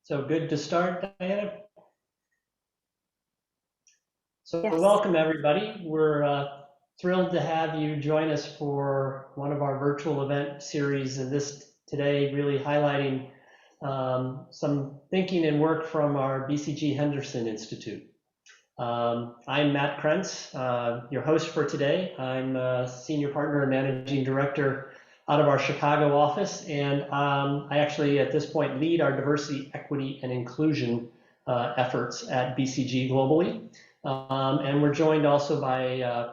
So good to start, Diana. So Yes. Welcome everybody. We're thrilled to have you join us for one of our virtual event series, and this today really highlighting some thinking and work from our BCG Henderson Institute. I'm Matt Krentz, your host for today. I'm a senior partner and managing director out of our Chicago office, and I actually at this point lead our diversity, equity, and inclusion efforts at BCG globally. And we're joined also by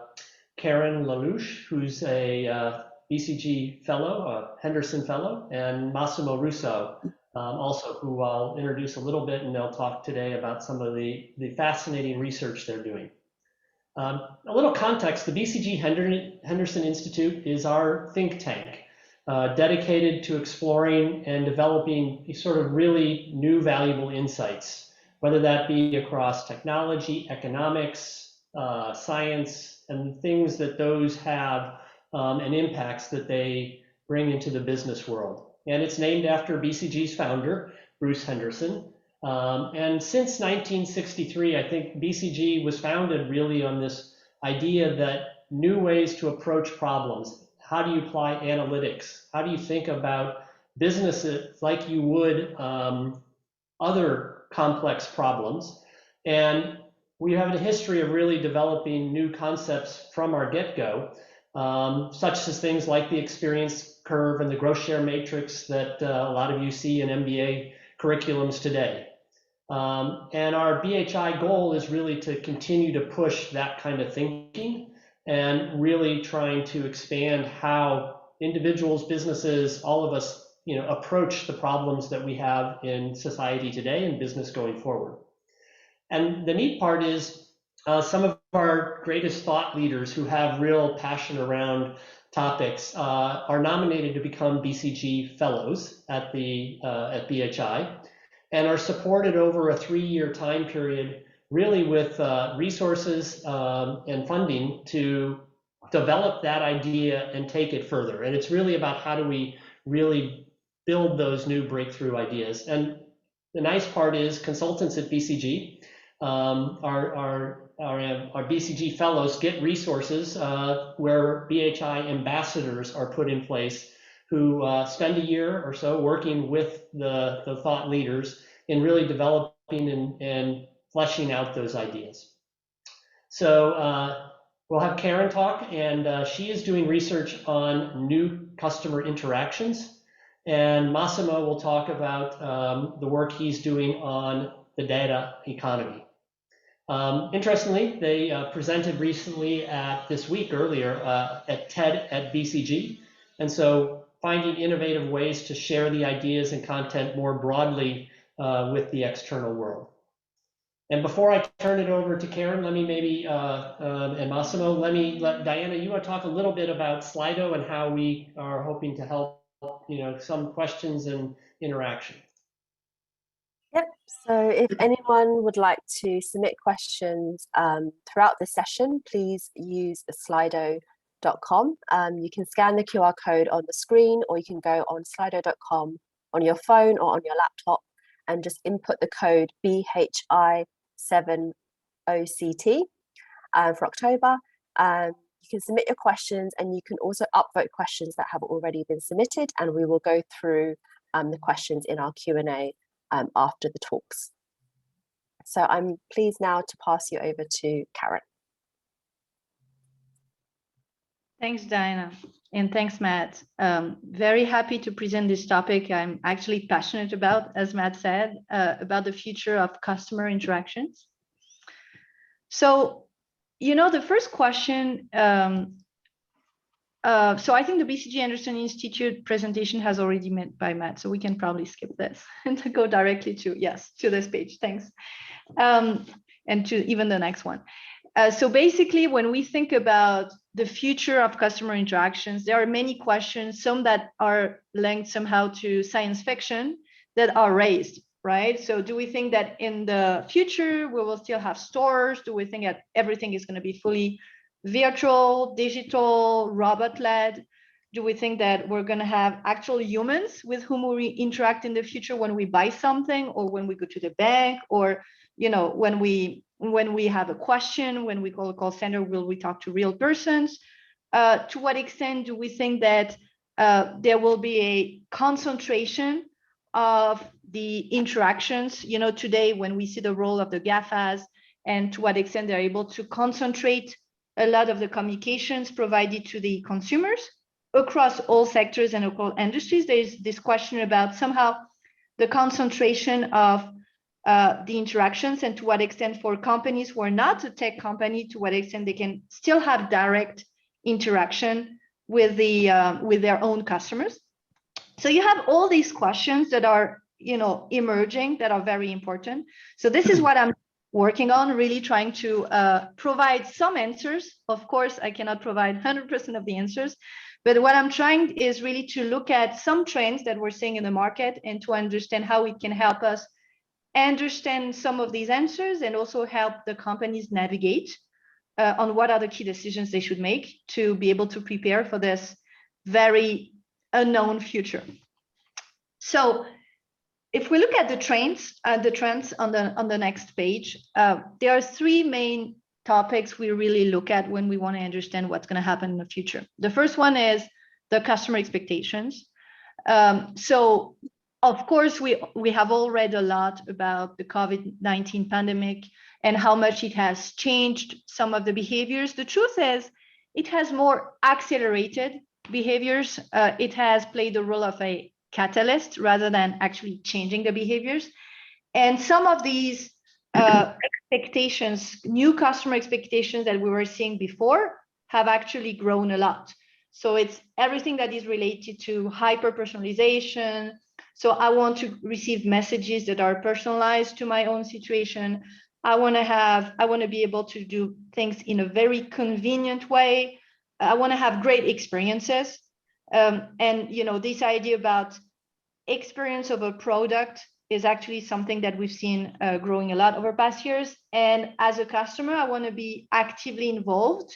Karen Lellouche, who's a BCG Fellow, a Henderson Fellow, and Massimo Russo, also, who I'll introduce a little bit, and they'll talk today about some of the fascinating research they're doing. A little context, the BCG Henderson Institute is our think tank, dedicated to exploring and developing sort of really new valuable insights, whether that be across technology, economics, science, and things that those have and impacts that they bring into the business world. And it's named after BCG's founder, Bruce Henderson. And since 1963, I think BCG was founded really on this idea that new ways to approach problems. How do you apply analytics? How do you think about businesses like you would other complex problems? And we have a history of really developing new concepts from our get-go, such as things like the experience curve and the growth share matrix that a lot of you see in MBA curriculums today. And our BHI goal is really to continue to push that kind of thinking and really trying to expand how individuals, businesses, all of us, approach the problems that we have in society today and business going forward. And the neat part is some of our greatest thought leaders who have real passion around topics are nominated to become BCG Fellows at BHI, and are supported over a 3-year time period, really with resources and funding to develop that idea and take it further. And it's really about how do we really build those new breakthrough ideas. And the nice part is consultants at BCG, our BCG Fellows get resources where BHI ambassadors are put in place who spend a year or so working with the thought leaders in really developing and fleshing out those ideas. So we'll have Karen talk, and she is doing research on new customer interactions. And Massimo will talk about the work he's doing on the data economy. Interestingly, they presented recently earlier at TED at BCG. And so finding innovative ways to share the ideas and content more broadly with the external world. And before I turn it over to Karen, let me maybe, and Massimo, let Diana, you want to talk a little bit about Slido and how we are hoping to help, some questions and interaction. Yep, so if anyone would like to submit questions throughout the session, please use slido.com. You can scan the QR code on the screen, or you can go on slido.com on your phone or on your laptop and just input the code BHI7OCT for October. You can submit your questions, and you can also upvote questions that have already been submitted, and we will go through the questions in our Q&A after the talks. So I'm pleased now to pass you over to Karen. Thanks, Diana, and thanks, Matt. Very happy to present this topic I'm actually passionate about, as Matt said, about the future of customer interactions. So, the first question, so I think the BCG Henderson Institute presentation has already been by Matt, so we can probably skip this and go directly to this page. Thanks, and to even the next one. So basically, when we think about the future of customer interactions, there are many questions, some that are linked somehow to science fiction, that are raised, right? So do we think that in the future we will still have stores? Do we think that everything is going to be fully virtual, digital, robot-led? Do we think that we're going to have actual humans with whom we interact in the future when we buy something, or when we go to the bank, or when we have a question, when we call a call center, will we talk to real persons? To what extent do we think that there will be a concentration of the interactions? Today when we see the role of the GAFAs, and to what extent they're able to concentrate a lot of the communications provided to the consumers across all sectors and across industries. There's this question about somehow the concentration of the interactions, and to what extent for companies who are not a tech company, to what extent they can still have direct interaction with their own customers. So you have all these questions that are emerging, that are very important. So this is what I'm working on, really trying to provide some answers. Of course, I cannot provide 100% of the answers, but what I'm trying is really to look at some trends that we're seeing in the market, and to understand how it can help us understand some of these answers, and also help the companies navigate on what are the key decisions they should make to be able to prepare for this very unknown future. So if we look at the trends on the next page, there are three main topics we really look at when we want to understand what's going to happen in the future. The first one is the customer expectations. So of course, we have all read a lot about the COVID-19 pandemic and how much it has changed some of the behaviors. The truth is, it has more accelerated behaviors. It has played the role of a catalyst rather than actually changing the behaviors. And some of these expectations, new customer expectations that we were seeing before, have actually grown a lot. So it's everything that is related to hyper-personalization. So I want to receive messages that are personalized to my own situation. I want to be able to do things in a very convenient way. I want to have great experiences. And this idea about experience of a product is actually something that we've seen growing a lot over past years. And as a customer, I want to be actively involved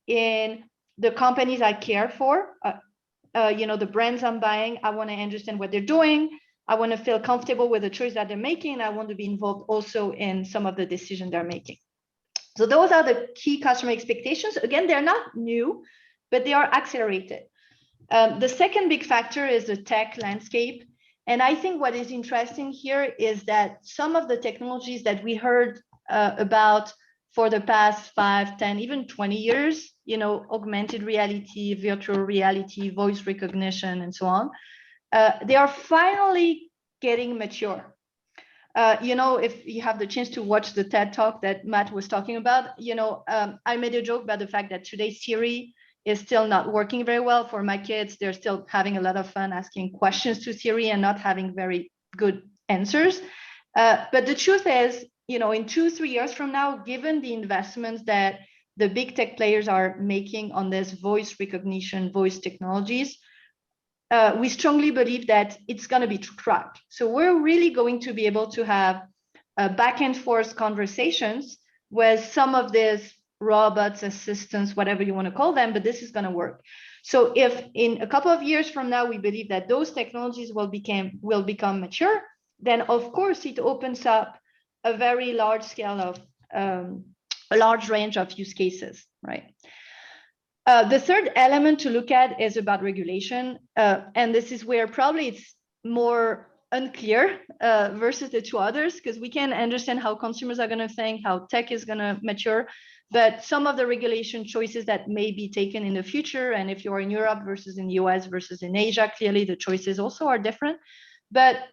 in the companies I care for. The brands I'm buying, I want to understand what they're doing. I want to feel comfortable with the choice that they're making. I want to be involved also in some of the decisions they're making. So those are the key customer expectations. Again, they're not new, but they are accelerated. The second big factor is the tech landscape. And I think what is interesting here is that some of the technologies that we heard about for the past 5, 10, even 20 years, augmented reality, virtual reality, voice recognition, and so on, they are finally getting mature. If you have the chance to watch the TED Talk that Matt was talking about, I made a joke about the fact that today Siri is still not working very well for my kids. They're still having a lot of fun asking questions to Siri and not having very good answers. But the truth is, in 2-3 years from now, given the investments that the big tech players are making on this voice recognition, voice technologies, we strongly believe that it's going to be cracked. So we're really going to be able to have back and forth conversations with some of these robots, assistants, whatever you want to call them, but this is going to work. So if in a couple of years from now, we believe that those technologies will become mature, then of course it opens up a very large scale of a large range of use cases, right? The third element to look at is about regulation. And this is where probably it's more unclear versus the two others, because we can understand how consumers are going to think, how tech is going to mature, but some of the regulation choices that may be taken in the future, and if you're in Europe versus in the US versus in Asia, clearly the choices also are different. But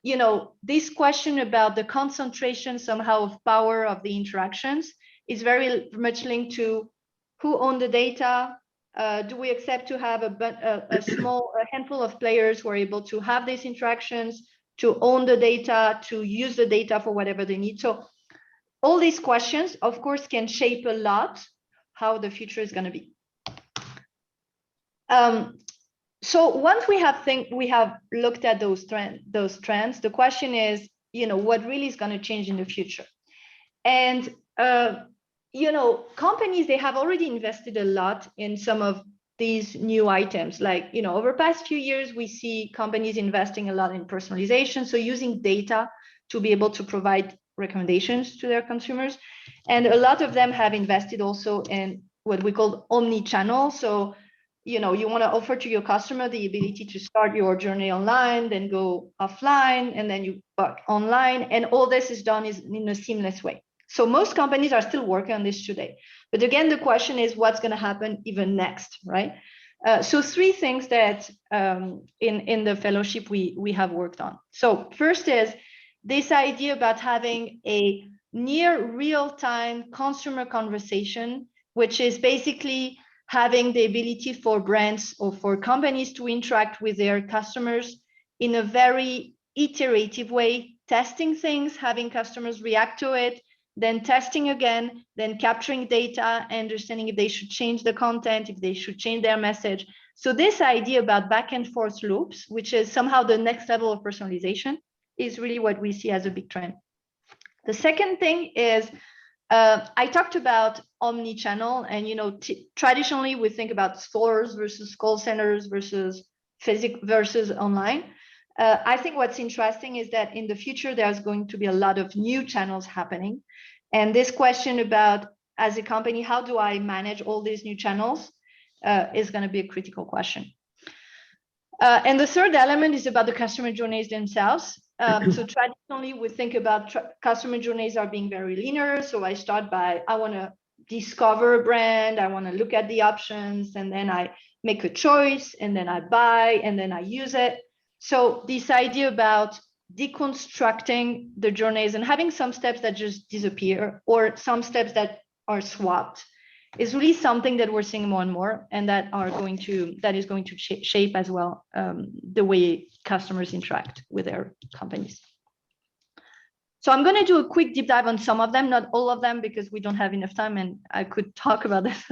this question about the concentration somehow of power of the interactions is very much linked to who owns the data. Do we accept to have a handful of players who are able to have these interactions, to own the data, to use the data for whatever they need? So all these questions, of course, can shape a lot how the future is going to be. So once we have looked at those trends, the question is, what really is going to change in the future? And companies, they have already invested a lot in some of these new items. Like, over the past few years, we see companies investing a lot in personalization. So using data to be able to provide recommendations to their consumers. And a lot of them have invested also in what we call omni-channel. So, you want to offer to your customer the ability to start your journey online, then go offline, and then you back online. And all this is done in a seamless way. So most companies are still working on this today. But again, the question is what's going to happen even next, right? So 3 things that in the fellowship we have worked on. So first is this idea about having a near real-time consumer conversation, which is basically having the ability for brands or for companies to interact with their customers in a very iterative way, testing things, having customers react to it, then testing again, then capturing data, understanding if they should change the content, if they should change their message. So this idea about back and forth loops, which is somehow the next level of personalization, is really what we see as a big trend. The second thing is, I talked about omni-channel, and traditionally we think about stores versus call centers versus versus online. I think what's interesting is that in the future, there's going to be a lot of new channels happening. And this question about, as a company, how do I manage all these new channels is going to be a critical question. And the third element is about the customer journeys themselves. So traditionally, we think about customer journeys are being very linear. So I start by, I want to discover a brand, I want to look at the options, and then I make a choice, and then I buy, and then I use it. So this idea about deconstructing the journeys and having some steps that just disappear or some steps that are swapped is really something that we're seeing more and more, and that is going to shape as well the way customers interact with their companies. So I'm going to do a quick deep dive on some of them, not all of them, because we don't have enough time, and I could talk about this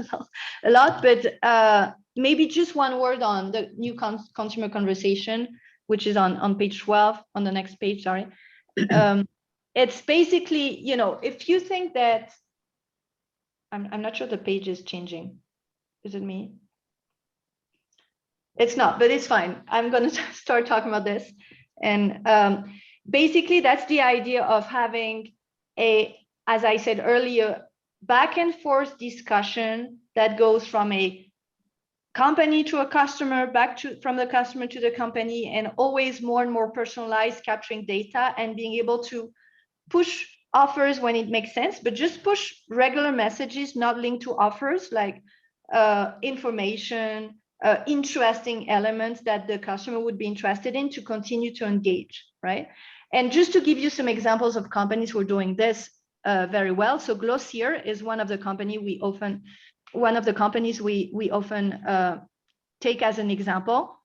a lot, but maybe just one word on the new consumer conversation, which is on page 12, on the next page, sorry. It's basically, if you think that, I'm not sure the page is changing. Is it me? It's not, but it's fine. I'm going to start talking about this. And basically, that's the idea of having as I said earlier, back and forth discussion that goes from a company to a customer, from the customer to the company, and always more and more personalized, capturing data and being able to push offers when it makes sense, but just push regular messages not linked to offers, like information, interesting elements that the customer would be interested in to continue to engage, right? And just to give you some examples of companies who are doing this very well. So Glossier is one of the companies we often take as an example.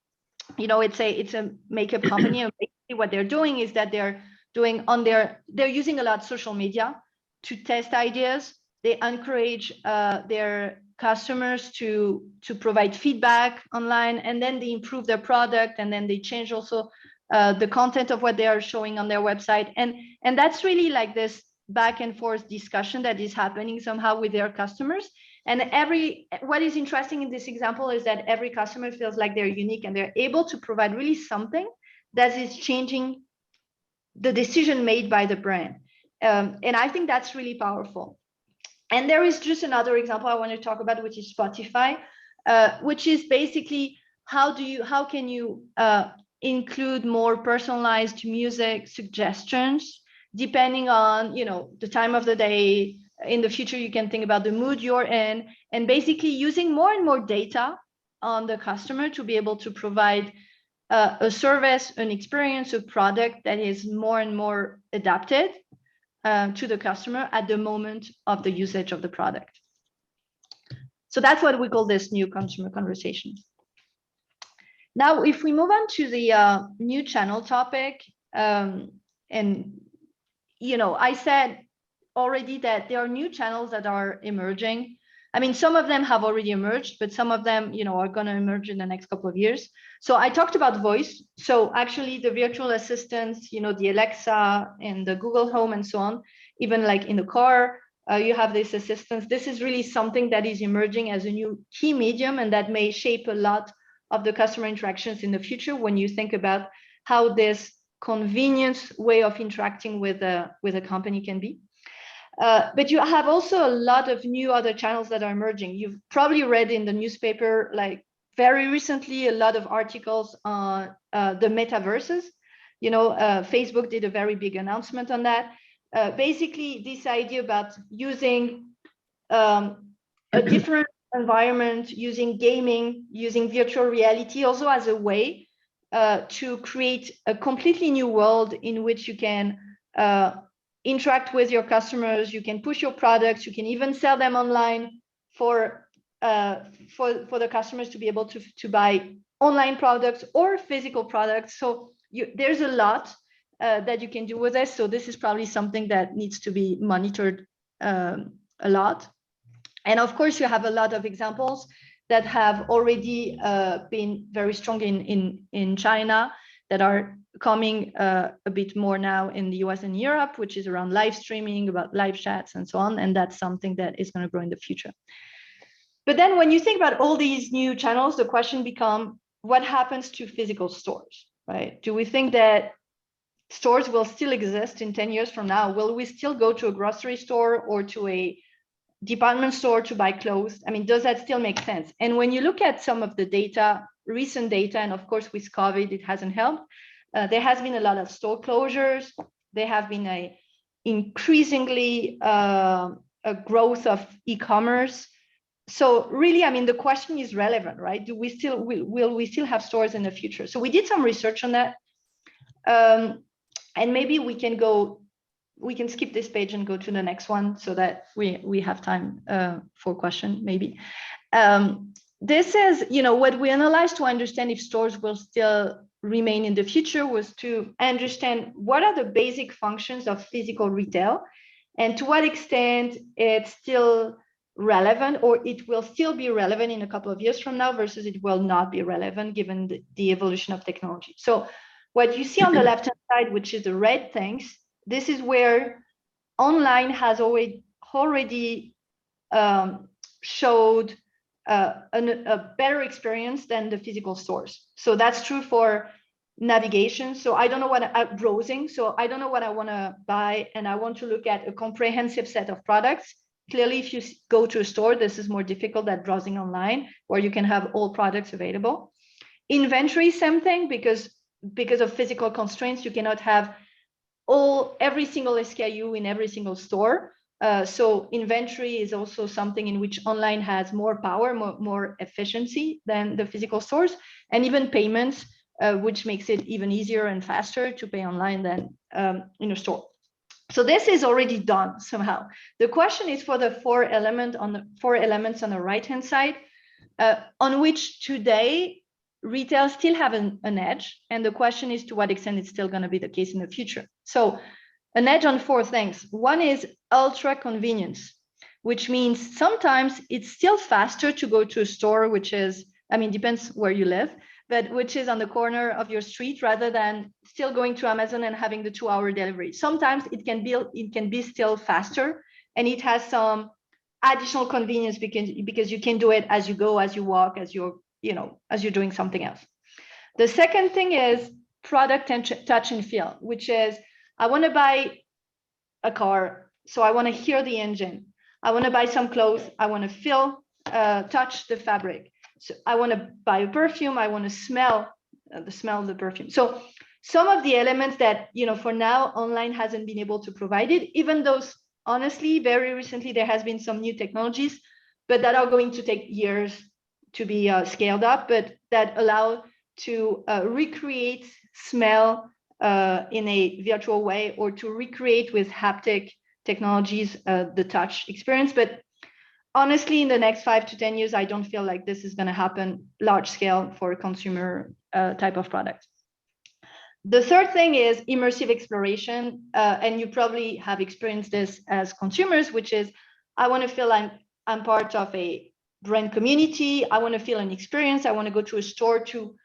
It's a makeup company, and basically what they're doing is that they're using a lot of social media to test ideas. They encourage their customers to provide feedback online, and then they improve their product, and then they change also the content of what they are showing on their website. And that's really like this back and forth discussion that is happening somehow with their customers. And what is interesting in this example is that every customer feels like they're unique and they're able to provide really something that is changing the decision made by the brand. And I think that's really powerful. And there is just another example I want to talk about, which is Spotify, which is basically how can you include more personalized music suggestions depending on, you know, the time of the day. In the future, you can think about the mood you're in, and basically using more and more data on the customer to be able to provide a service, an experience, a product that is more and more adapted to the customer at the moment of the usage of the product. So that's what we call this new consumer conversation. Now, if we move on to the new channel topic, and you know, I said already that there are new channels that are emerging. I mean, some of them have already emerged, but some of them, you know, are going to emerge in the next couple of years. So I talked about voice. So actually the virtual assistants, you know, the Alexa and the Google Home and so on, even like in the car, you have this assistance. This is really something that is emerging as a new key medium, and that may shape a lot of the customer interactions in the future when you think about how this convenience way of interacting with a company can be. But you have also a lot of new other channels that are emerging. You've probably read in the newspaper, like very recently, a lot of articles on the metaverses. You know, Facebook did a very big announcement on that. Basically, this idea about using a different environment, using gaming, using virtual reality also as a way to create a completely new world in which you can interact with your customers, you can push your products, you can even sell them online for the customers to be able to buy online products or physical products. So there's a lot that you can do with this. So this is probably something that needs to be monitored a lot. And of course, you have a lot of examples that have already been very strong in China, that are coming a bit more now in the US and Europe, which is around live streaming, about live chats and so on. And that's something that is going to grow in the future. But then when you think about all these new channels, the question becomes, what happens to physical stores, right? Do we think that stores will still exist in 10 years from now? Will we still go to a grocery store or to a department store to buy clothes? I mean, does that still make sense? And when you look at some of the data, recent data, and of course with COVID, it hasn't helped. There has been a lot of store closures. There have been a increasingly a growth of e-commerce. So really, I mean, the question is relevant, right? Do we still will we still have stores in the future? So we did some research on that, and maybe we can skip this page and go to the next one so that we have time for question maybe. This is, you know, what we analyzed to understand if stores will still remain in the future was to understand what are the basic functions of physical retail and to what extent it's still relevant, or it will still be relevant in a couple of years from now versus it will not be relevant given the evolution of technology. So what you see on the left-hand side, which is the red things, this is where online has already showed a better experience than the physical stores. So that's true for navigation. So I don't know what browsing. So I don't know what I want to buy, and I want to look at a comprehensive set of products. Clearly, if you go to a store, this is more difficult than browsing online, where you can have all products available. Inventory, same thing, because of physical constraints, you cannot have every single SKU in every single store. So inventory is also something in which online has more power, more efficiency than the physical stores, and even payments, which makes it even easier and faster to pay online than in a store. So this is already done somehow. The question is for the four elements on the right-hand side, on which today retail still have an edge, and the question is to what extent it's still going to be the case in the future. So an edge on 4 things. One is ultra convenience, which means sometimes it's still faster to go to a store, which is, I mean, depends where you live, but which is on the corner of your street rather than still going to Amazon and having the 2-hour delivery. Sometimes it can be still faster, and it has some additional convenience because you can do it as you go, as you walk, as you're doing something else. The second thing is product touch and feel, which is I want to buy a car, so I want to hear the engine. I want to buy some clothes. I want to feel, touch the fabric. So I want to buy a perfume. I want to smell the smell of the perfume. So some of the elements that, for now, online hasn't been able to provide it, even though honestly, very recently, there has been some new technologies, but that are going to take years to be scaled up, but that allow to recreate smell in a virtual way, or to recreate with haptic technologies the touch experience. But honestly, in the next 5 to 10 years, I don't feel like this is going to happen large scale for a consumer type of product. The third thing is immersive exploration, and you probably have experienced this as consumers, which is I want to feel I'm part of a brand community. I want to feel an experience. I want to go to a store to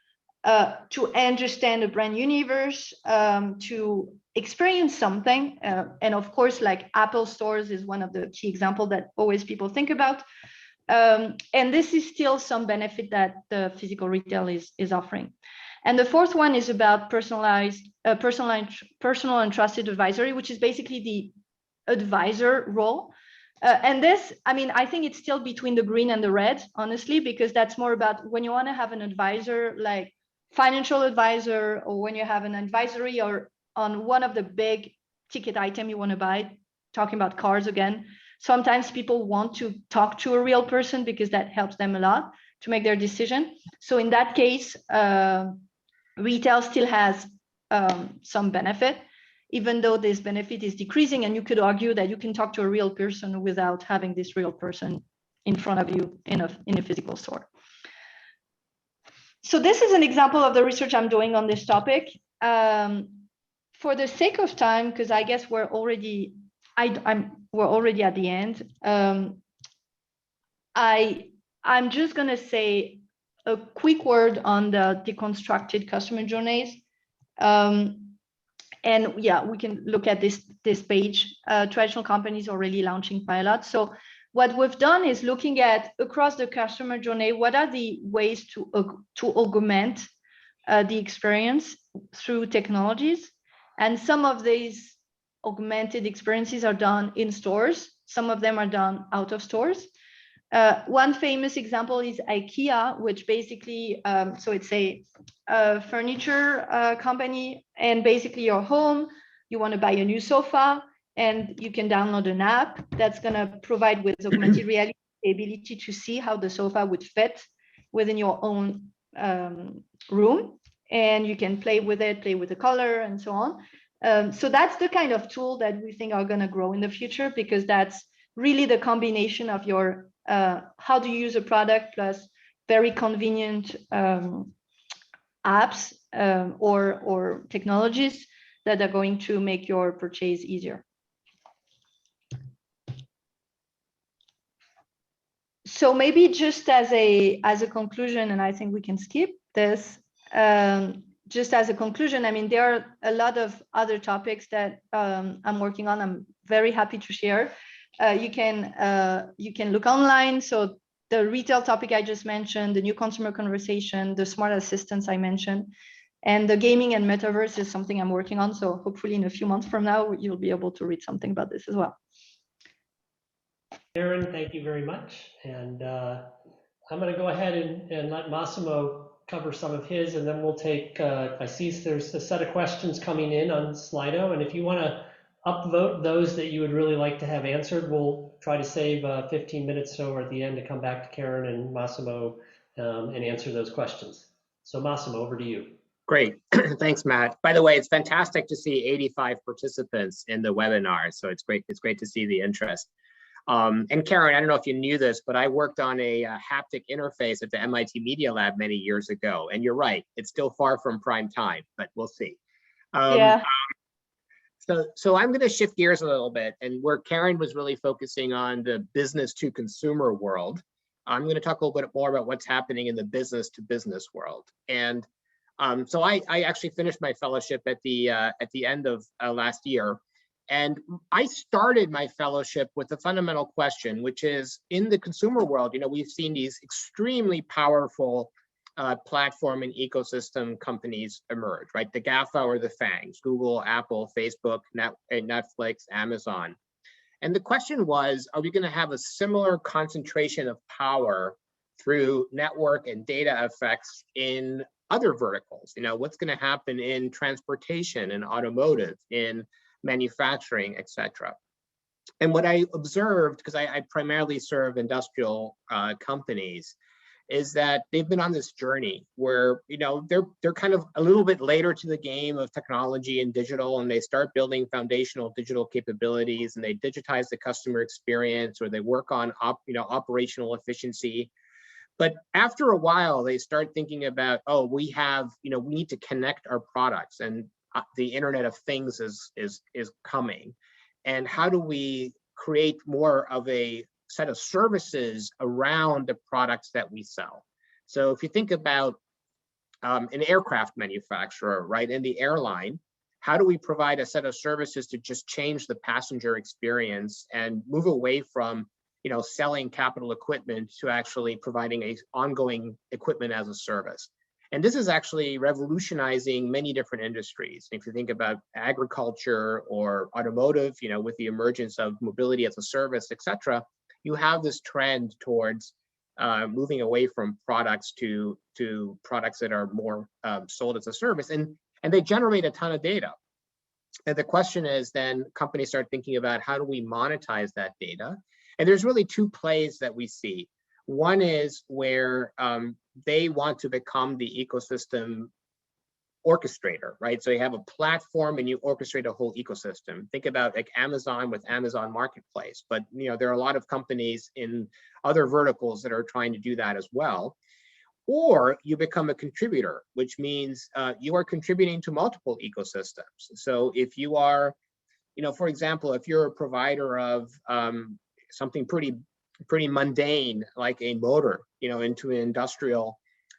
understand the brand universe, to experience something. And of course, like Apple stores is one of the key examples that always people think about. And this is still some benefit that the physical retail is offering. And the fourth one is about personal and trusted advisory, which is basically the advisor role. And this, I mean, I think it's still between the green and the red, honestly, because that's more about when you want to have an advisor, like financial advisor, or when you have an advisory or on one of the big ticket item you want to buy, talking about cars again. Sometimes people want to talk to a real person because that helps them a lot to make their decision. So in that case, retail still has some benefit, even though this benefit is decreasing. And you could argue that you can talk to a real person without having this real person in front of you in a physical store. So this is an example of the research I'm doing on this topic. For the sake of time, because I guess we're already at the end. I'm just gonna say a quick word on the deconstructed customer journeys. And yeah, we can look at this page. Traditional companies are already launching pilots. So what we've done is looking at across the customer journey, what are the ways to augment the experience through technologies. And some of these augmented experiences are done in stores. Some of them are done out of stores. One famous example is IKEA, which basically, so it's a furniture company, and basically your home, you want to buy a new sofa, and you can download an app that's going to provide with augmented reality the ability to see how the sofa would fit within your own room, and you can play with it, play with the color, and so on. So that's the kind of tool that we think are going to grow in the future, because that's really the combination of your how do you use a product plus very convenient apps or technologies that are going to make your purchase easier. So maybe just as a conclusion, and I think we can skip this, just as a conclusion, I mean, there are a lot of other topics that I'm working on. I'm very happy to share. You can look online. So the retail topic I just mentioned, the new consumer conversation, the smart assistants I mentioned, and the gaming and metaverse is something I'm working on. So hopefully in a few months from now, you'll be able to read something about this as well. Karen, thank you very much. And I'm going to go ahead and let Massimo cover some of his, and then we'll take, I see there's a set of questions coming in on Slido, and if you want to upvote those that you would really like to have answered, we'll try to save 15 minutes so at the end to come back to Karen and Massimo and answer those questions. So Massimo, over to you. Great, thanks, Matt. By the way, it's fantastic to see 85 participants in the webinar, so it's great to see the interest. And Karen, I don't know if you knew this, but I worked on a haptic interface at the MIT Media Lab many years ago. And you're right, it's still far from prime time, but we'll see. Yeah. So I'm going to shift gears a little bit, and where Karen was really focusing on the business to consumer world, I'm going to talk a little bit more about what's happening in the business to business world. And so I actually finished my fellowship at the end of last year, and I started my fellowship with a fundamental question, which is, in the consumer world, we've seen these extremely powerful platform and ecosystem companies emerge, right? The GAFA or the FANGs, Google, Apple, Facebook, Netflix, Amazon. And the question was, are we going to have a similar concentration of power through network and data effects in other verticals? What's going to happen in transportation and automotive, in manufacturing, etc. And what I observed, because I primarily serve industrial companies, is that they've been on this journey where they're kind of a little bit later to the game of technology and digital, and they start building foundational digital capabilities, and they digitize the customer experience, or they work on operational efficiency. But after a while, they start thinking about, oh, we need to connect our products, and the Internet of Things is coming, and how do we create more of a set of services around the products that we sell? So if you think about an aircraft manufacturer, right, in the airline, how do we provide a set of services to just change the passenger experience and move away from selling capital equipment to actually providing a ongoing equipment as a service? And this is actually revolutionizing many different industries. If you think about agriculture or automotive, with the emergence of mobility as a service, etc., you have this trend towards moving away from products to products that are more sold as a service, and they generate a ton of data. And the question is, then companies start thinking about, how do we monetize that data? And there's really two plays that we see. One is where they want to become the ecosystem orchestrator, right? So you have a platform and you orchestrate a whole ecosystem. Think about like Amazon with Amazon Marketplace, but there are a lot of companies in other verticals that are trying to do that as well. Or you become a contributor, which means you are contributing to multiple ecosystems. So if you are, for example, if you're a provider of something pretty mundane, like a motor, into an industrial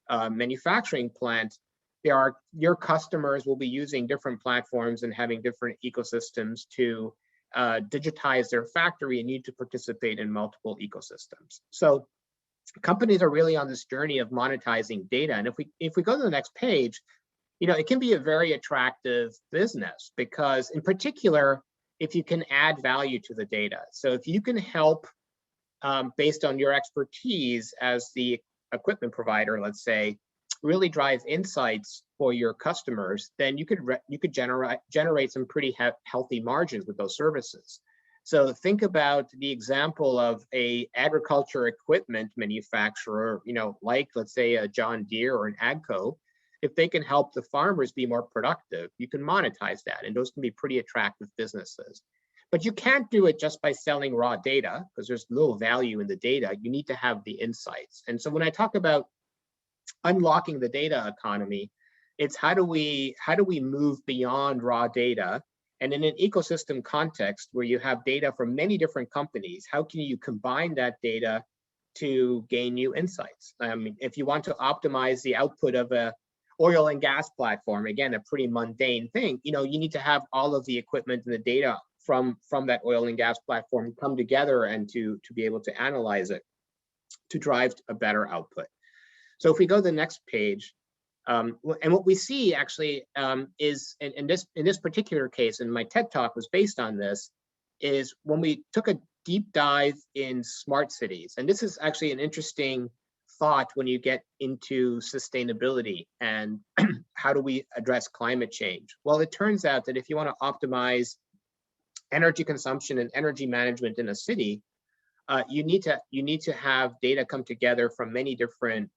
manufacturing plant, your customers will be using different platforms and having different ecosystems to digitize their factory, and need to participate in multiple ecosystems. So companies are really on this journey of monetizing data. And if we go to the next page, it can be a very attractive business, because in particular, if you can add value to the data. So if you can help, based on your expertise as the equipment provider, let's say, really drive insights for your customers, then you could generate some pretty healthy margins with those services. So think about the example of a agriculture equipment manufacturer, like, let's say, a John Deere or an AGCO. If they can help the farmers be more productive, you can monetize that, and those can be pretty attractive businesses. But you can't do it just by selling raw data, because there's little value in the data. You need to have the insights. And so when I talk about unlocking the data economy, it's how do we move beyond raw data, and in an ecosystem context where you have data from many different companies, how can you combine that data to gain new insights? If you want to optimize the output of a oil and gas platform, again, a pretty mundane thing, you need to have all of the equipment and the data from that oil and gas platform come together, and to be able to analyze it to drive a better output. So if we go to the next page, and what we see actually is, in this particular case, and my TED Talk was based on this, is when we took a deep dive in smart cities. And this is actually an interesting thought when you get into sustainability and how do we address climate change. Well, it turns out that if you want to optimize energy consumption and energy management in a city, you need to have data come together from many different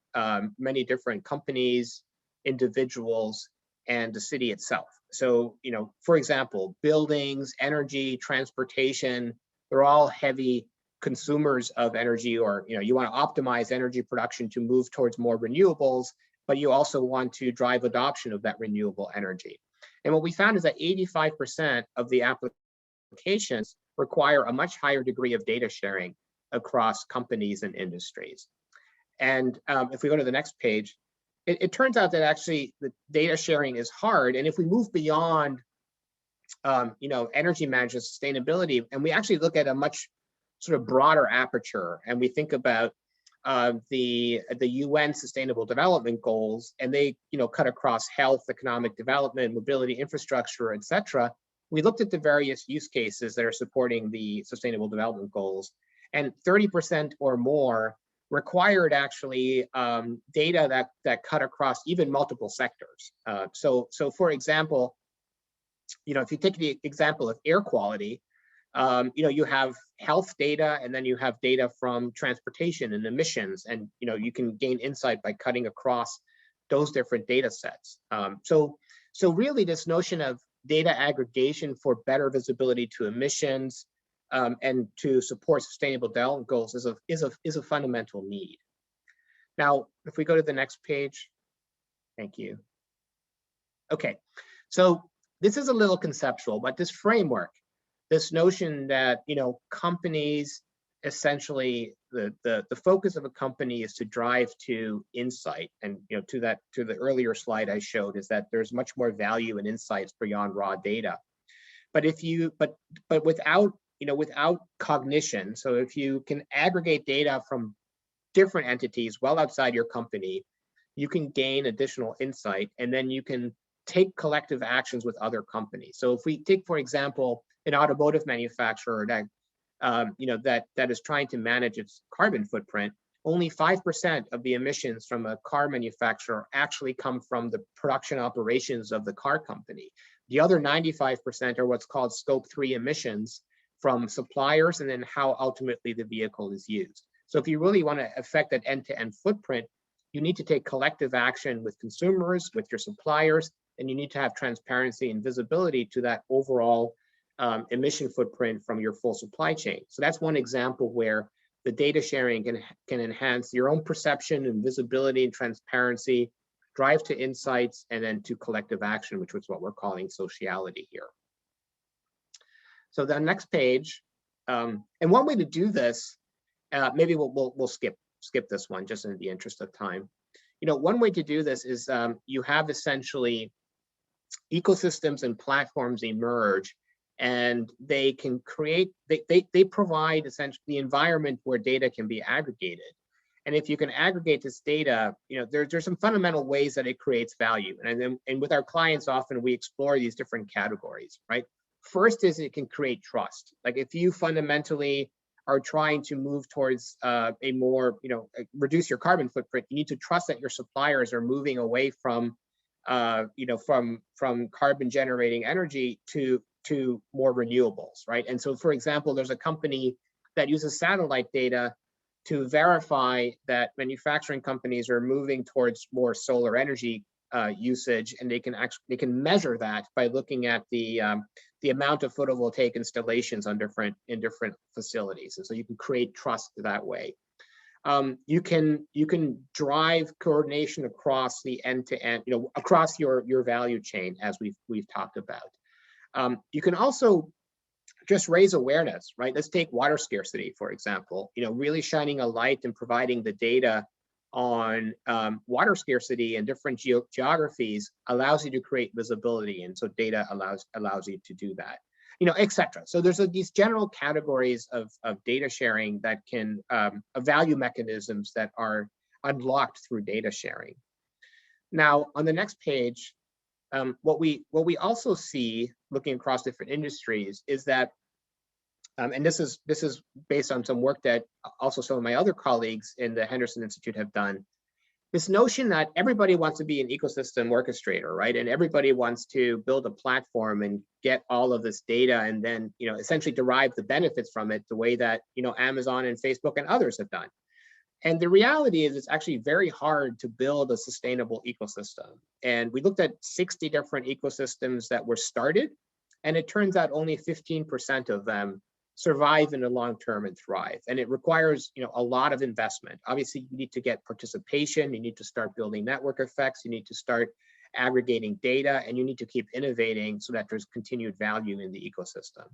companies, individuals, and the city itself. So, for example, buildings, energy, transportation, they're all heavy consumers of energy, or you want to optimize energy production to move towards more renewables, but you also want to drive adoption of that renewable energy. And what we found is that 85% of the applications require a much higher degree of data sharing across companies and industries. And if we go to the next page, it turns out that actually the data sharing is hard. And if we move beyond energy management, sustainability, and we actually look at a much sort of broader aperture, and we think about the UN Sustainable Development Goals, and they cut across health, economic development, mobility, infrastructure, etc. We looked at the various use cases that are supporting the Sustainable Development Goals, and 30% or more required actually data that cut across even multiple sectors. So for example, if you take the example of air quality, you have health data, and then you have data from transportation and emissions, and you can gain insight by cutting across those different data sets. So really, this notion of data aggregation for better visibility to emissions and to support sustainable development goals is a fundamental need. Now, if we go to the next page, thank you. Okay, so this is a little conceptual, but this framework, this notion that companies essentially the focus of a company is to drive to insight, and to the earlier slide I showed is that there's much more value in insights beyond raw data. But but without cognition, so if you can aggregate data from different entities well outside your company, you can gain additional insight, and then you can take collective actions with other companies. So if we take, for example, an automotive manufacturer that that is trying to manage its carbon footprint, only 5% of the emissions from a car manufacturer actually come from the production operations of the car company. The other 95% are what's called scope 3 emissions from suppliers, and then how ultimately the vehicle is used. So if you really want to affect that end-to-end footprint, you need to take collective action with consumers, with your suppliers, and you need to have transparency and visibility to that overall emission footprint from your full supply chain. So that's one example where the data sharing can enhance your own perception and visibility and transparency, drive to insights, and then to collective action, which is what we're calling sociality here. So the next page, and one way to do this, maybe we'll skip this one just in the interest of time. One way to do this is you have essentially ecosystems and platforms emerge, and they can create, they provide essentially the environment where data can be aggregated. And if you can aggregate this data, there's some fundamental ways that it creates value. And with our clients, often we explore these different categories, right? First is it can create trust. Like if you fundamentally are trying to move towards a more, reduce your carbon footprint, you need to trust that your suppliers are moving away from, from carbon generating energy to more renewables, right? And so, for example, there's a company that uses satellite data to verify that manufacturing companies are moving towards more solar energy usage, and they can measure that by looking at the amount of photovoltaic installations on different facilities, and so you can create trust that way. You can drive coordination across the end-to-end, across your value chain, as we've talked about. You can also just raise awareness, right? Let's take water scarcity, for example. Really shining a light and providing the data on water scarcity in different geographies allows you to create visibility, and so data allows you to do that, etc. So there's these general categories of data sharing that can value mechanisms that are unlocked through data sharing. Now, on the next page, what we also see looking across different industries is that, and this is based on some work that also some of my other colleagues in the Henderson Institute have done, this notion that everybody wants to be an ecosystem orchestrator, right? And everybody wants to build a platform and get all of this data and then, essentially derive the benefits from it the way that, Amazon and Facebook and others have done. And the reality is it's actually very hard to build a sustainable ecosystem. And we looked at 60 different ecosystems that were started, and it turns out only 15% of them survive in the long term and thrive. And it requires, a lot of investment. Obviously, you need to get participation. You need to start building network effects. You need to start aggregating data, and you need to keep innovating so that there's continued value in the ecosystem.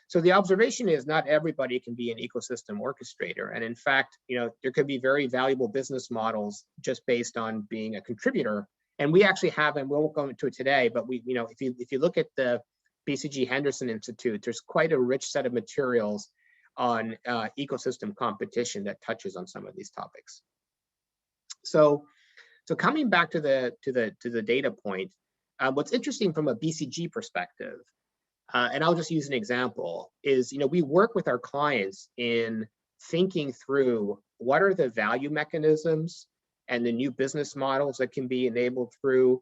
So the observation is not everybody can be an ecosystem orchestrator. And in fact, there could be very valuable business models just based on being a contributor. And we actually have, and we won't go into it today, but if you look at the BCG Henderson Institute, there's quite a rich set of materials on ecosystem competition that touches on some of these topics. So coming back to the data point, what's interesting from a BCG perspective, and I'll just use an example, is we work with our clients in thinking through what are the value mechanisms and the new business models that can be enabled through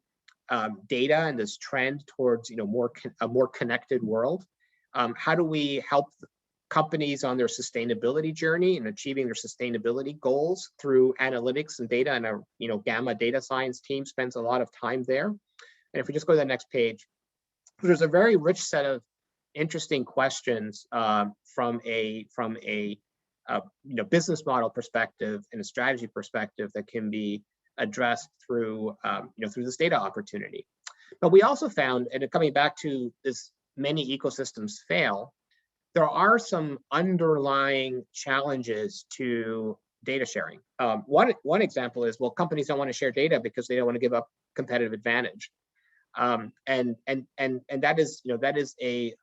data and this trend towards a more connected world. How do we help companies on their sustainability journey and achieving their sustainability goals through analytics and data? And our Gamma data science team spends a lot of time there. And if we just go to the next page, there's a very rich set of interesting questions from a business model perspective and a strategy perspective that can be addressed through through this data opportunity. But we also found, and coming back to this, many ecosystems fail. There are some underlying challenges to data sharing. One example is, well, companies don't want to share data because they don't want to give up competitive advantage. And that is a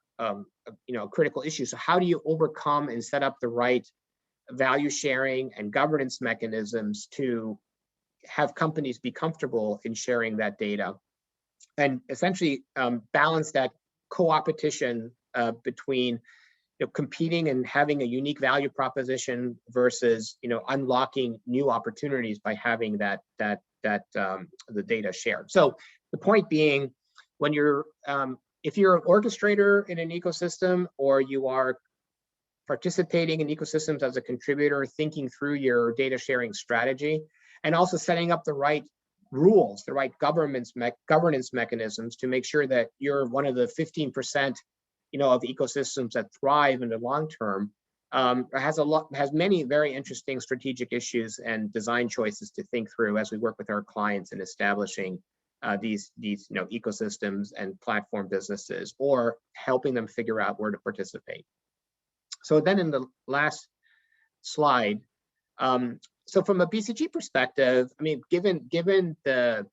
critical issue. So how do you overcome and set up the right value sharing and governance mechanisms to have companies be comfortable in sharing that data, and essentially balance that co-opetition between competing and having a unique value proposition versus unlocking new opportunities by having the data shared. So the point being, when you're if you're an orchestrator in an ecosystem, or you are participating in ecosystems as a contributor, thinking through your data sharing strategy, and also setting up the right rules, the right governance mechanisms to make sure that you're one of the 15% of ecosystems that thrive in the long term, has many very interesting strategic issues and design choices to think through as we work with our clients in establishing these ecosystems and platform businesses, or helping them figure out where to participate. So then in the last slide, so from a BCG perspective, I mean, given the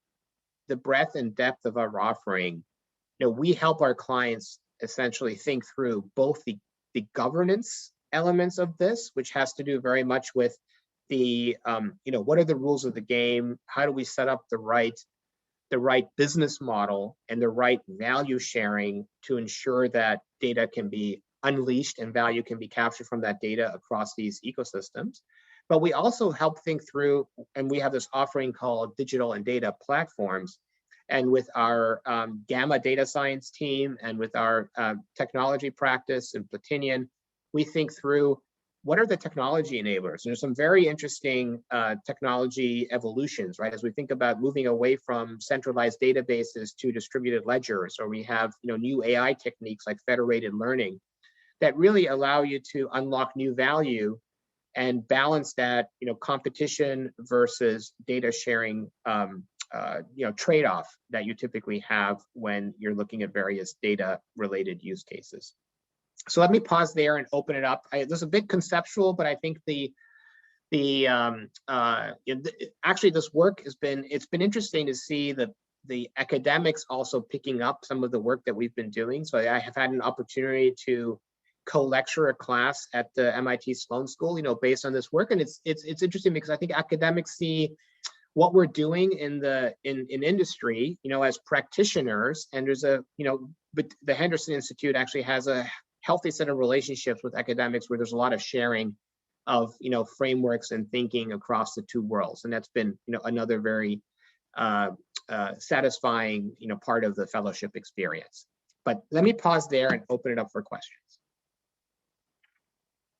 breadth and depth of our offering, we help our clients essentially think through both the governance elements of this, which has to do very much with the what are the rules of the game? How do we set up the right business model and the right value sharing to ensure that data can be unleashed and value can be captured from that data across these ecosystems? But we also help think through, and we have this offering called digital and data platforms. And with our Gamma data science team and with our technology practice in Platinian, we think through what are the technology enablers. There's some very interesting technology evolutions, right? As we think about moving away from centralized databases to distributed ledgers, or we have new AI techniques like federated learning that really allow you to unlock new value and balance that competition versus data sharing trade-off that you typically have when you're looking at various data related use cases. So let me pause there and open it up. This is a bit conceptual, but I think actually this work it's been interesting to see the academics also picking up some of the work that we've been doing. So I have had an opportunity to co-lecture a class at the MIT Sloan School, based on this work, and it's interesting because I think academics see what we're doing in industry, as practitioners, and there's but the Henderson Institute actually has a healthy set of relationships with academics where there's a lot of sharing of frameworks and thinking across the two worlds, and that's been another very satisfying part of the fellowship experience. But let me pause there and open it up for questions.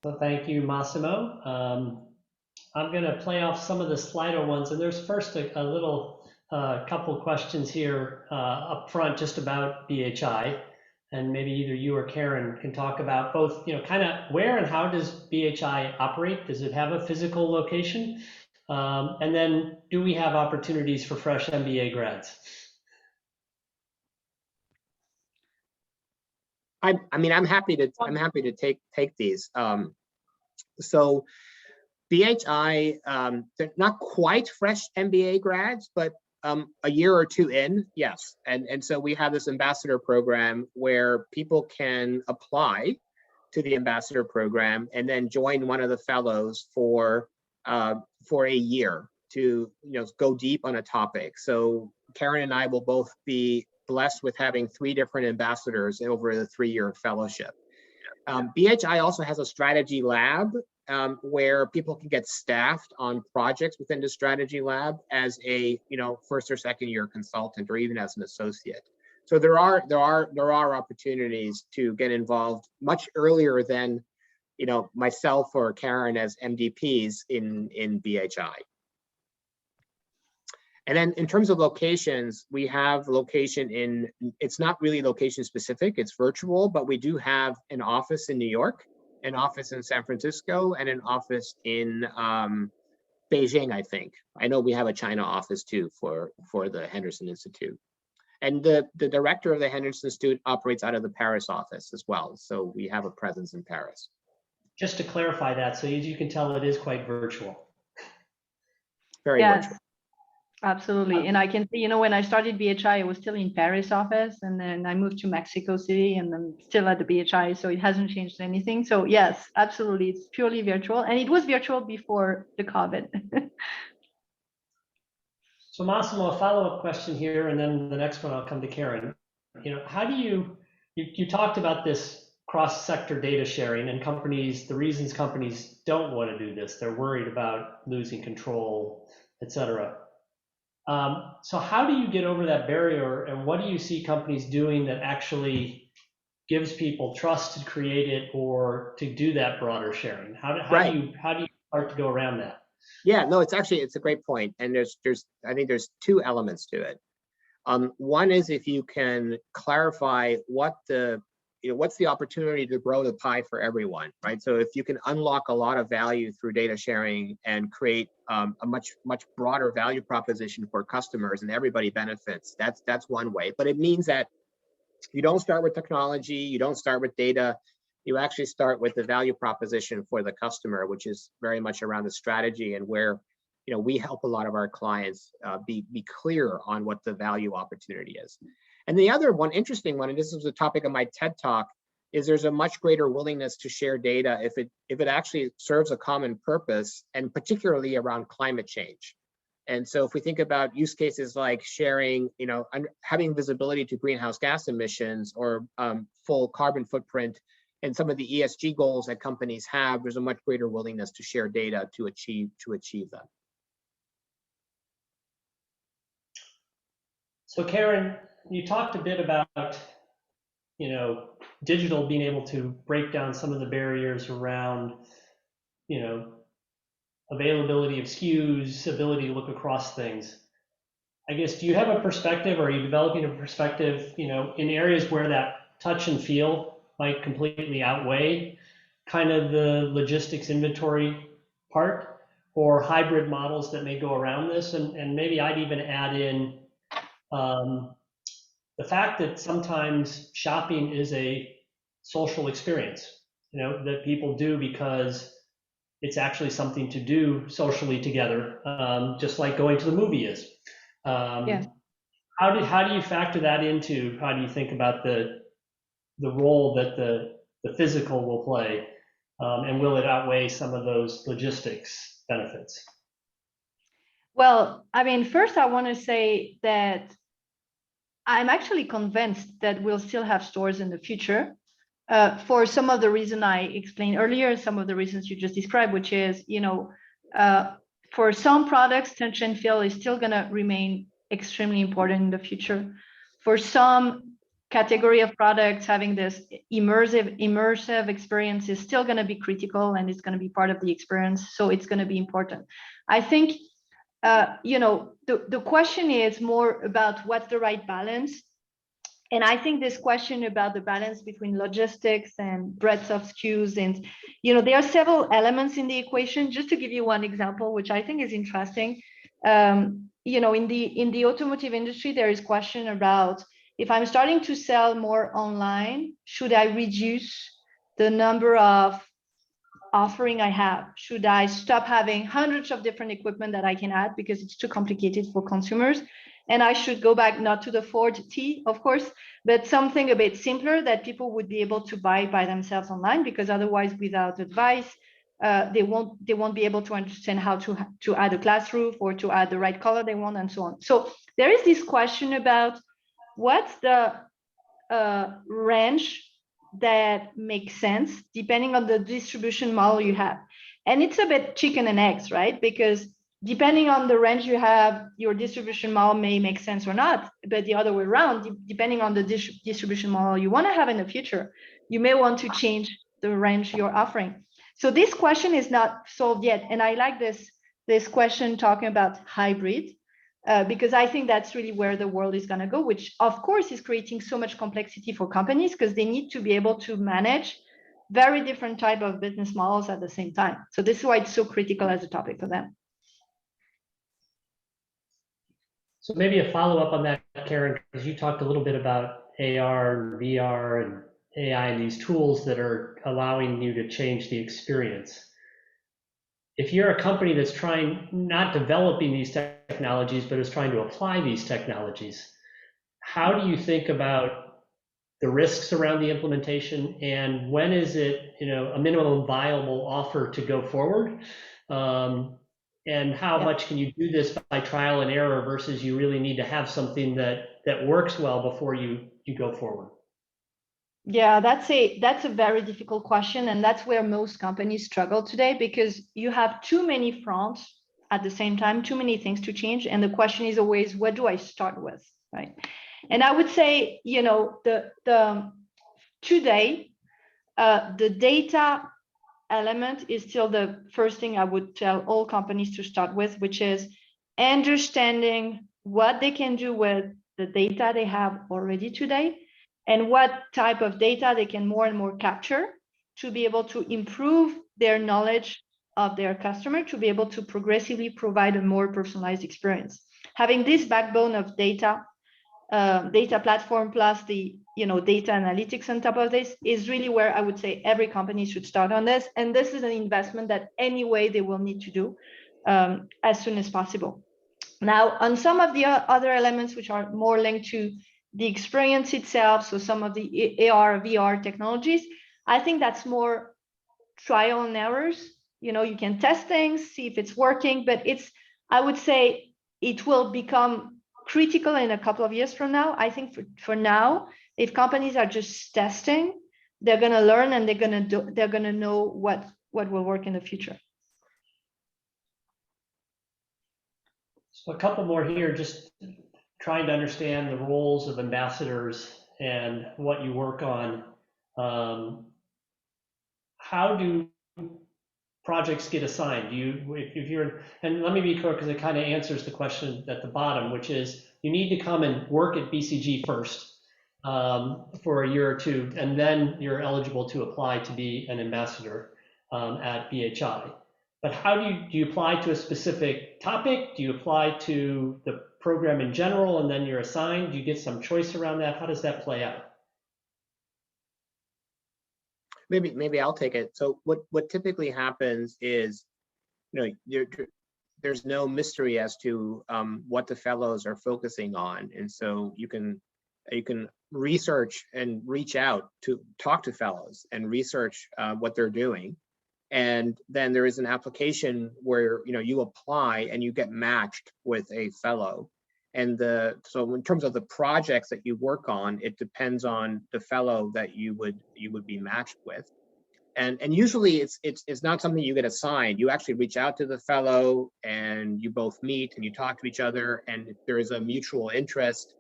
So thank you, Massimo. I'm going to play off some of the Slido ones, and there's first a little couple questions here up front just about BHI, and maybe either you or Karen can talk about both, kind of where and how does BHI operate? Does it have a physical location? And then do we have opportunities for fresh MBA grads? I mean, I'm happy to take these. So BHI, they're not quite fresh MBA grads, but a year or two in, yes. And so we have this ambassador program where people can apply to the ambassador program and then join one of the fellows for a year to go deep on a topic. So Karen and I will both be blessed with having 3 different ambassadors over the 3-year fellowship. BHI also has a strategy lab where people can get staffed on projects within the strategy lab as a first or second year consultant or even as an associate. So there are opportunities to get involved much earlier than myself or Karen as MDPs in BHI. And then in terms of locations, we have location in, it's not really location specific, it's virtual, but we do have an office in New York, an office in San Francisco, and an office in Beijing, I think. I know we have a China office too for the Henderson Institute. And the director of the Henderson Institute operates out of the Paris office as well. So we have a presence in Paris. Just to clarify that, so as you can tell, it is quite virtual. Very virtual. Absolutely. And I can see, when I started BHI, I was still in Paris office, and then I moved to Mexico City, and I'm still at the BHI, so it hasn't changed anything. So yes, absolutely, it's purely virtual, and it was virtual before the COVID. So Massimo, a follow-up question here, and then the next one I'll come to Karen. How do you talked about this cross-sector data sharing and the reasons companies don't want to do this, they're worried about losing control, et cetera. So how do you get over that barrier, and what do you see companies doing that actually gives people trust to create it or to do that broader sharing? How do you start to go around that? Yeah, no, it's a great point, and I think there's 2 elements to it. One is if you can clarify what's the opportunity to grow the pie for everyone, right? So if you can unlock a lot of value through data sharing and create a much broader value proposition for customers and everybody benefits, that's one way. But it means that you don't start with technology, you don't start with data, you actually start with the value proposition for the customer, which is very much around the strategy and where we help a lot of our clients be clear on what the value opportunity is. And the other one, interesting one, and this is the topic of my TED Talk, is there's a much greater willingness to share data if it actually serves a common purpose, and particularly around climate change. And so if we think about use cases like sharing, having visibility to greenhouse gas emissions or full carbon footprint and some of the ESG goals that companies have, there's a much greater willingness to share data to achieve them. So Karen, you talked a bit about, digital being able to break down some of the barriers around, availability of SKUs, ability to look across things. I guess, do you have a perspective, or are you developing a perspective, in areas where that touch and feel might completely outweigh kind of the logistics inventory part, or hybrid models that may go around this? And maybe I'd even add in the fact that sometimes shopping is a social experience, that people do because it's actually something to do socially together, just like going to the movie is. Yeah. How do you factor that into, how do you think about the role that the physical will play, and will it outweigh some of those logistics benefits? Well, first I want to say that I'm actually convinced that we'll still have stores in the future for some of the reason I explained earlier, some of the reasons you just described, which is, for some products, touch and feel is still going to remain extremely important in the future. For some category of products, having this immersive experience is still going to be critical, and it's going to be part of the experience. So it's going to be important. I think, the question is more about what's the right balance. And I think this question about the balance between logistics and breadth of SKUs, and there are several elements in the equation. Just to give you one example, which I think is interesting, in the automotive industry, there is question about if I'm starting to sell more online, should I reduce the number of offering I have? Should I stop having hundreds of different equipment that I can add because it's too complicated for consumers? And I should go back not to the 4T, of course, but something a bit simpler that people would be able to buy by themselves online, because otherwise, without advice, they won't be able to understand how to add a glass roof or to add the right color they want and so on. So there is this question about what's the range that makes sense depending on the distribution model you have. And it's a bit chicken and eggs, right? Because depending on the range you have, your distribution model may make sense or not, but the other way around, depending on the distribution model you want to have in the future, you may want to change the range you're offering. So this question is not solved yet. And I like this question talking about hybrid, because I think that's really where the world is going to go, which of course is creating so much complexity for companies because they need to be able to manage very different type of business models at the same time. So this is why it's so critical as a topic for them. So maybe a follow-up on that, Karen, because you talked a little bit about AR and VR and AI and these tools that are allowing you to change the experience. If you're a company that's not developing these technologies, but is trying to apply these technologies, how do you think about the risks around the implementation, and when is it, a minimum viable offer to go forward? And how much can you do this by trial and error versus you really need to have something that works well before you go forward? Yeah, that's a very difficult question, and that's where most companies struggle today, because you have too many fronts at the same time, too many things to change, and the question is always, what do I start with, right? And I would say, today, the data element is still the first thing I would tell all companies to start with, which is understanding what they can do with the data they have already today, and what type of data they can more and more capture to be able to improve their knowledge of their customer, to be able to progressively provide a more personalized experience. Having this backbone of data platform plus the data analytics on top of this is really where I would say every company should start on this. And this is an investment that anyway they will need to do as soon as possible. Now, on some of the other elements which are more linked to the experience itself, so some of the AR, VR technologies, I think that's more trial and errors. You can test things, see if it's working, but I would say it will become critical in a couple of years from now. I think for now, if companies are just testing, they're going to learn and they're going to know what will work in the future. So a couple more here, just trying to understand the roles of ambassadors and what you work on. How do projects get assigned? And let me be clear, because it kind of answers the question at the bottom, which is you need to come and work at BCG first for a year or two, and then you're eligible to apply to be an ambassador at BHI. But how do you apply to a specific topic? Do you apply to the program in general and then you're assigned? Do you get some choice around that? How does that play out? Maybe I'll take it. So what typically happens is, there's no mystery as to what the fellows are focusing on, and so you can research and reach out to talk to fellows and research what they're doing. And then there is an application where you apply and you get matched with a fellow. And so in terms of the projects that you work on, it depends on the fellow that you would be matched with. And usually it's not something you get assigned. You actually reach out to the fellow and you both meet and you talk to each other. And if there is a mutual interest,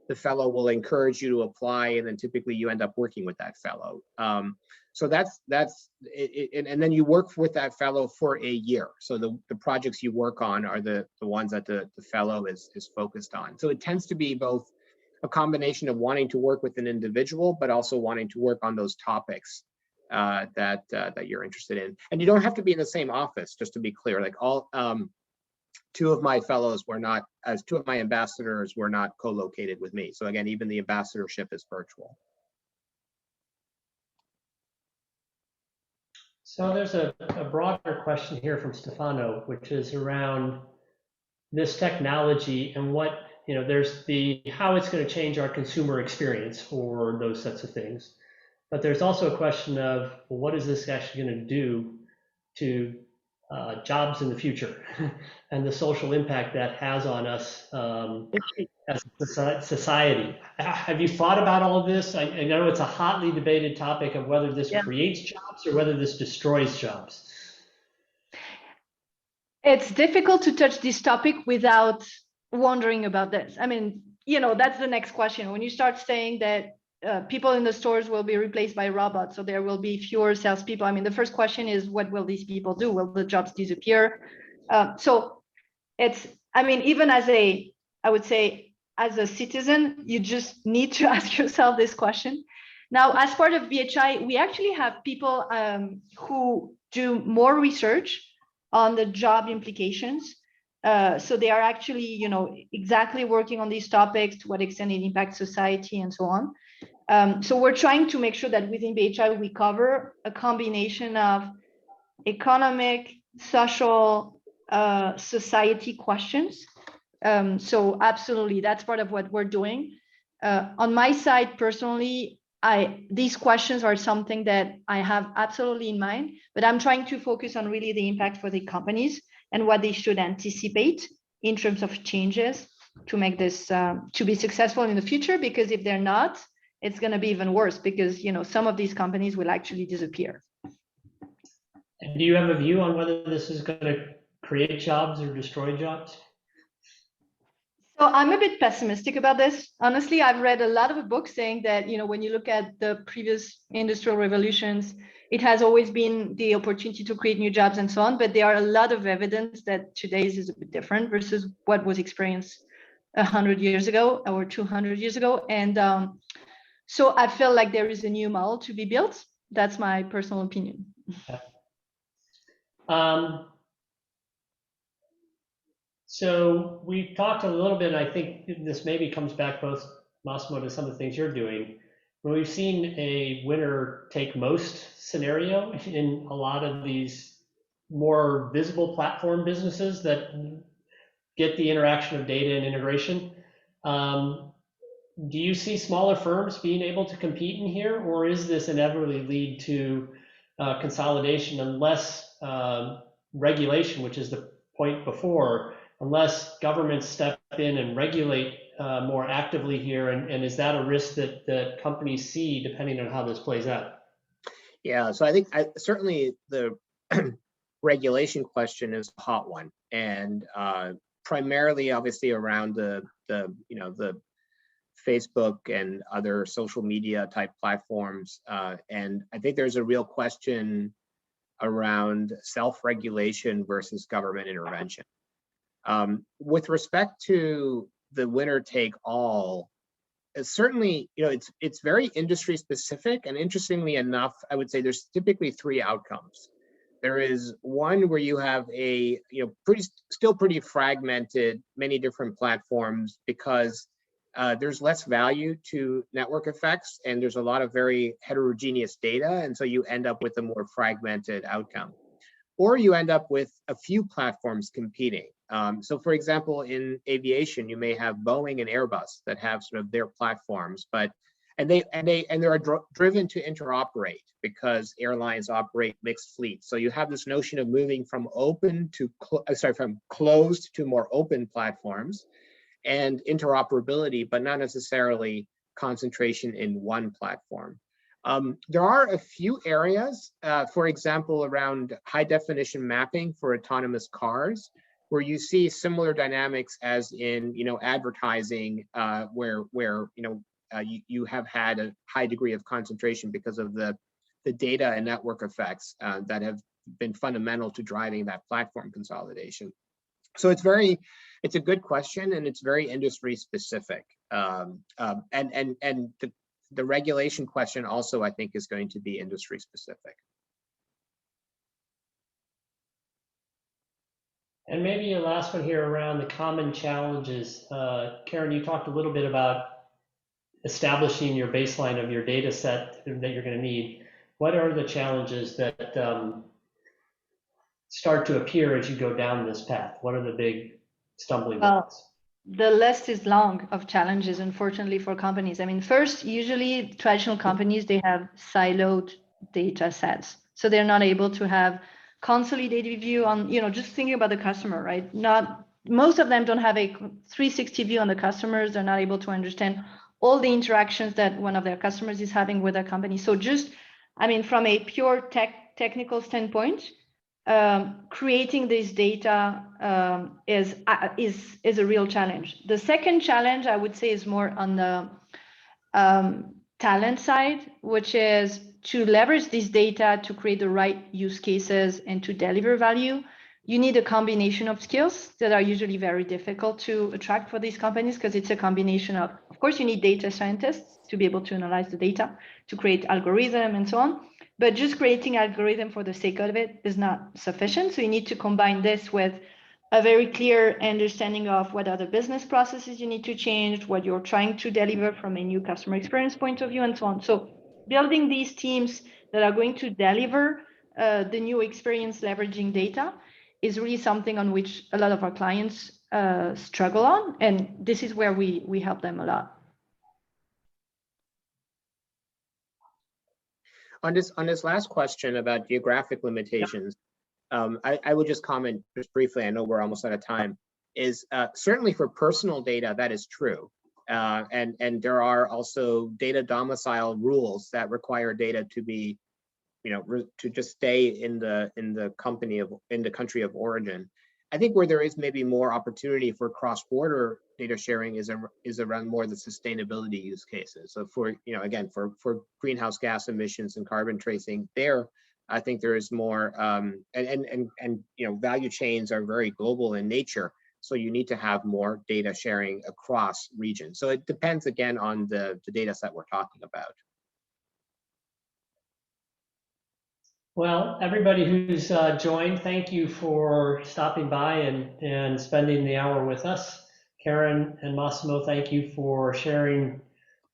the fellow will encourage you to apply, and then typically you end up working with that fellow. So that's it, and then you work with that fellow for a year. So the projects you work on are the ones that the fellow is focused on. So it tends to be both a combination of wanting to work with an individual, but also wanting to work on those topics that you're interested in. And you don't have to be in the same office, just to be clear. Like two of my fellows were not, as two of my ambassadors were not co-located with me. So again, even the ambassadorship is virtual. So there's a broader question here from Stefano, which is around this technology and what, there's the how it's going to change our consumer experience for those sets of things. But there's also a question of, well, what is this actually going to do to jobs in the future and the social impact that has on us as a society. Have you thought about all of this? I know it's a hotly debated topic of whether this creates jobs or whether this destroys jobs. It's difficult to touch this topic without wondering about this. I mean, that's the next question. When you start saying that people in the stores will be replaced by robots, so there will be fewer salespeople. I mean, the first question is, what will these people do? Will the jobs disappear? So it's, I mean, even I would say, as a citizen, you just need to ask yourself this question. Now, as part of BHI, we actually have people who do more research on the job implications. So they are actually, exactly working on these topics, to what extent it impacts society and so on. So we're trying to make sure that within BHI, we cover a combination of economic, social, society questions. So absolutely, that's part of what we're doing. On my side, personally, these questions are something that I have absolutely in mind, but I'm trying to focus on really the impact for the companies and what they should anticipate in terms of changes to make this, to be successful in the future, because if they're not, it's going to be even worse, because some of these companies will actually disappear. And do you have a view on whether this is going to create jobs or destroy jobs? So I'm a bit pessimistic about this. Honestly, I've read a lot of books saying that, when you look at the previous industrial revolutions, it has always been the opportunity to create new jobs and so on. But there are a lot of evidence that today's is a bit different versus what was experienced 100 years ago or 200 years ago. And so I feel like there is a new model to be built. That's my personal opinion. So we've talked a little bit, I think this maybe comes back both, Massimo, to some of the things you're doing. We've seen a winner take most scenario in a lot of these more visible platform businesses that get the interaction of data and integration. Do you see smaller firms being able to compete in here, or is this inevitably lead to consolidation unless regulation, which is the point before, unless governments step in and regulate more actively here, and is that a risk that companies see depending on how this plays out? Yeah, so I think certainly the regulation question is a hot one, and primarily, obviously, around the Facebook and other social media type platforms, and I think there's a real question around self-regulation versus government intervention. With respect to the winner take all, certainly, it's very industry specific, and interestingly enough, I would say there's typically three outcomes. There is one where you have a still pretty fragmented, many different platforms, because there's less value to network effects, and there's a lot of very heterogeneous data, and so you end up with a more fragmented outcome. Or you end up with a few platforms competing. So for example, in aviation, you may have Boeing and Airbus that have sort of their platforms, and they're driven to interoperate because airlines operate mixed fleets. So you have this notion of moving from from closed to more open platforms and interoperability, but not necessarily concentration in one platform. There are a few areas, for example, around high definition mapping for autonomous cars, where you see similar dynamics as in advertising, where you have had a high degree of concentration because of the data and network effects that have been fundamental to driving that platform consolidation. So it's a good question, and it's very industry specific. And the regulation question also, I think, is going to be industry specific. And maybe a last one here around the common challenges. Karen, you talked a little bit about establishing your baseline of your data set that you're going to need. What are the challenges that start to appear as you go down this path? What are the big stumbling blocks? The list is long of challenges, unfortunately, for companies. I mean, first, usually traditional companies, they have siloed data sets. So they're not able to have consolidated view on, just thinking about the customer, right? Most of them don't have a 360 view on the customers. They're not able to understand all the interactions that one of their customers is having with their company. So from a pure technical standpoint, creating this data is a real challenge. The second challenge, I would say, is more on the talent side, which is to leverage this data to create the right use cases and to deliver value. You need a combination of skills that are usually very difficult to attract for these companies, because it's a combination of course, you need data scientists to be able to analyze the data, to create algorithm and so on. But just creating algorithm for the sake of it is not sufficient. So you need to combine this with a very clear understanding of what are the business processes you need to change, what you're trying to deliver from a new customer experience point of view, and so on. So building these teams that are going to deliver the new experience leveraging data is really something on which a lot of our clients struggle on. And this is where we help them a lot. On this last question about geographic limitations, I would just comment just briefly, I know we're almost out of time, is certainly for personal data, that is true. And there are also data domicile rules that require data to be, to just stay in the country of origin. I think where there is maybe more opportunity for cross-border data sharing is around more the sustainability use cases. So for, again, for greenhouse gas emissions and carbon tracing, there, I think there is more, and value chains are very global in nature. So you need to have more data sharing across regions. So it depends again on the data set we're talking about. Well, everybody who's joined, thank you for stopping by and spending the hour with us. Karen and Massimo, thank you for sharing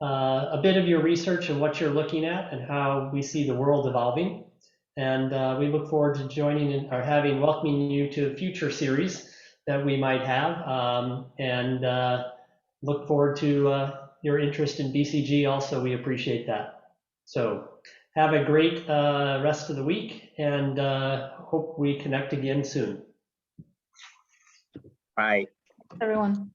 a bit of your research and what you're looking at and how we see the world evolving. And we look forward to welcoming you to a future series that we might have, and look forward to your interest in BCG also. We appreciate that. So have a great rest of the week, and hope we connect again soon. Bye. Everyone.